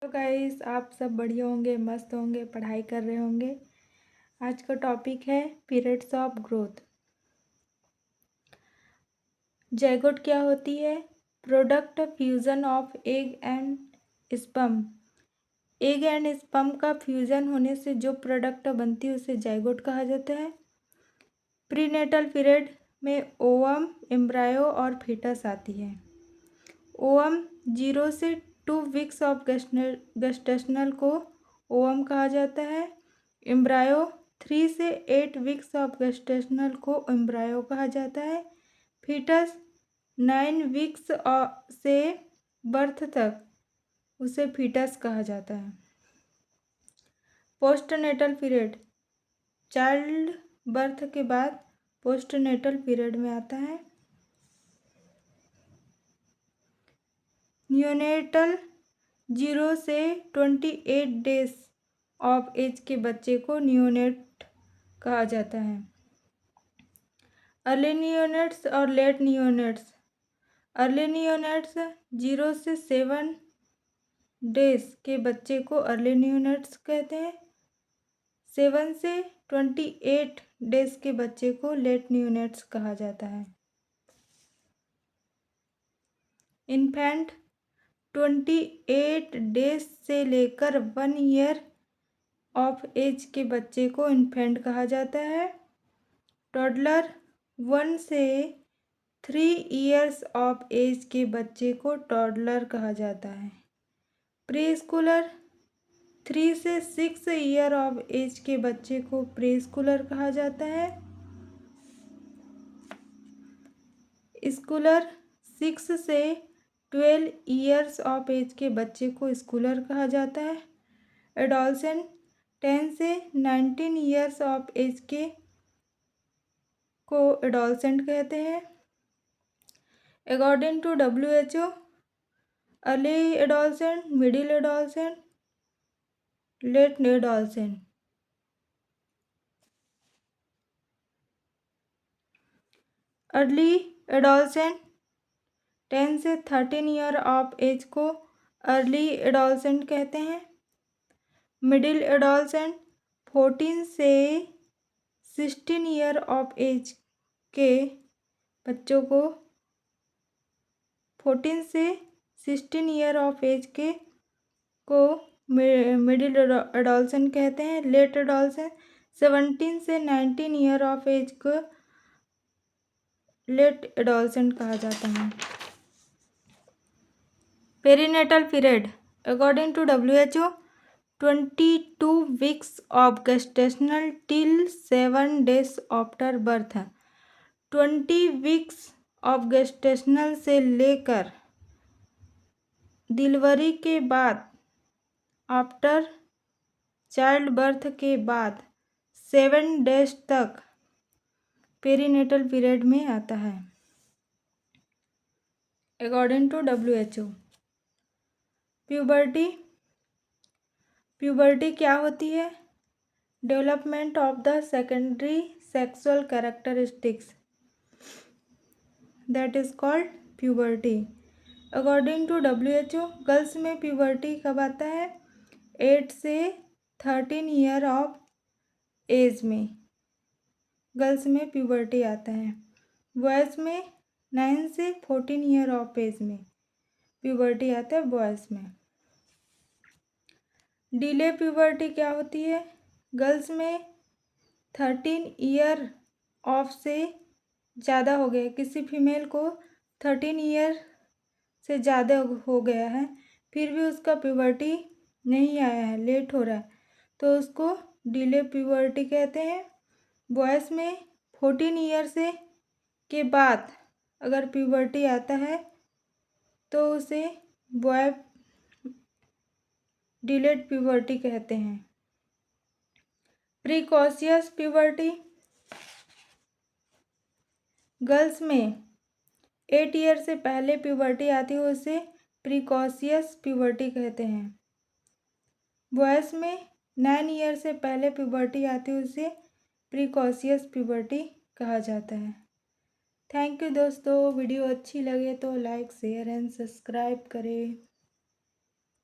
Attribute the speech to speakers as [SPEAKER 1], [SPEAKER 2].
[SPEAKER 1] Guys, आप सब बढ़िया होंगे, मस्त होंगे, पढ़ाई कर रहे होंगे। आज का टॉपिक है पीरियड्स ऑफ ग्रोथ। जाइगोट क्या होती है? Product fusion of egg and sperm. Egg and sperm का फ्यूजन होने से जो प्रोडक्ट बनती है उसे जाइगोट कहा जाता है। प्रीनेटल पीरियड में ओवम, एम्ब्रायो और फीटस आती है। ओवम 0 से 2 वीक्स ऑफ गेस्टेशनल को ओवम कहा जाता है। एम्ब्रायो 3 से 8 वीक्स ऑफ गेस्टेशनल को एम्ब्रायो कहा जाता है। फीटस 9 वीक्स से बर्थ तक उसे फीटस कहा जाता है। पोस्टनेटल पीरियड चाइल्ड बर्थ के बाद पोस्टनेटल पीरियड में आता है। न्यूनेटल 0 से 28 डेज ऑफ एज के बच्चे को न्यूनेट कहा जाता है। अर्ली न्यूनेट्स और लेट न्यूनेट्स। अर्ली न्यूनेट्स 0 से 7 डेज के बच्चे को अर्ली न्यूनेट्स कहते हैं। 7 से 28 डेज के बच्चे को लेट न्यूनेट्स कहा जाता है। इन्फेंट 28 डेज से लेकर 1 ईयर ऑफ एज के बच्चे को इन्फेंट कहा जाता है। टॉडलर 1 से 3 ईयर्स ऑफ एज के बच्चे को टॉडलर कहा जाता है। प्री स्कूलर 3 से 6 ईयर ऑफ एज के बच्चे को प्री स्कूलर कहा जाता है। स्कूलर 6 से 12 ईयर्स ऑफ एज के बच्चे को स्कूलर कहा जाता है। एडोलसेंट 10 से 19 ईयर्स ऑफ एज के को एडोलसेंट कहते हैं। According to WHO, early adolescent, middle adolescent, late adolescent. Early adolescent 10 से 13 ईयर ऑफ एज को अर्ली एडोलसेंट कहते हैं। मिडिल एडोलसेंट 14 से 16 ईयर ऑफ एज के बच्चों को 14 से 16 ईयर ऑफ एज के को मिडिल एडोलसेंट कहते हैं। लेट एडोलसेंट 17 से 19 ईयर ऑफ एज को लेट एडोलसेंट कहा जाता है। Perinatal period according to WHO, 22 weeks of gestational till 7 days after birth. 20 weeks of gestational से लेकर डिलीवरी के बाद आफ्टर चाइल्ड बर्थ के बाद 7 डेज तक पेरीनेटल पीरियड में आता है अकॉर्डिंग टू WHO। प्यूबर्टी क्या होती है? Development of the secondary sexual characteristics, that is called puberty. According to WHO, girls में प्यूबर्टी कब आता है? 8 से 13 ईयर ऑफ एज में गर्ल्स में प्यूबर्टी आता है। बॉयज़ में 9 से 14 ईयर ऑफ एज में प्यूबर्टी आता है बॉयज़ में। डिले प्यूबर्टी क्या होती है? गर्ल्स में 13 ईयर ऑफ से ज़्यादा हो गया, किसी फीमेल को 13 ईयर से ज़्यादा हो गया है फिर भी उसका प्यूबर्टी नहीं आया है, लेट हो रहा है, तो उसको डिले प्यूबर्टी कहते हैं। बॉयज़ में 14 ईयर से के बाद अगर प्यूबर्टी आता है तो उसे बॉय डिलेड प्यूबर्टी कहते हैं। प्रीकॉशियस प्यूबर्टी गर्ल्स में 8 ईयर से पहले प्यूबर्टी आती है उसे प्रीकॉशियस प्यूबर्टी कहते हैं। बॉयज़ में 9 ईयर से पहले प्यूबर्टी आती है उसे प्रीकॉशियस प्यूबर्टी कहा जाता है। थैंक यू दोस्तों, वीडियो अच्छी लगे तो लाइक शेयर एंड सब्सक्राइब करें।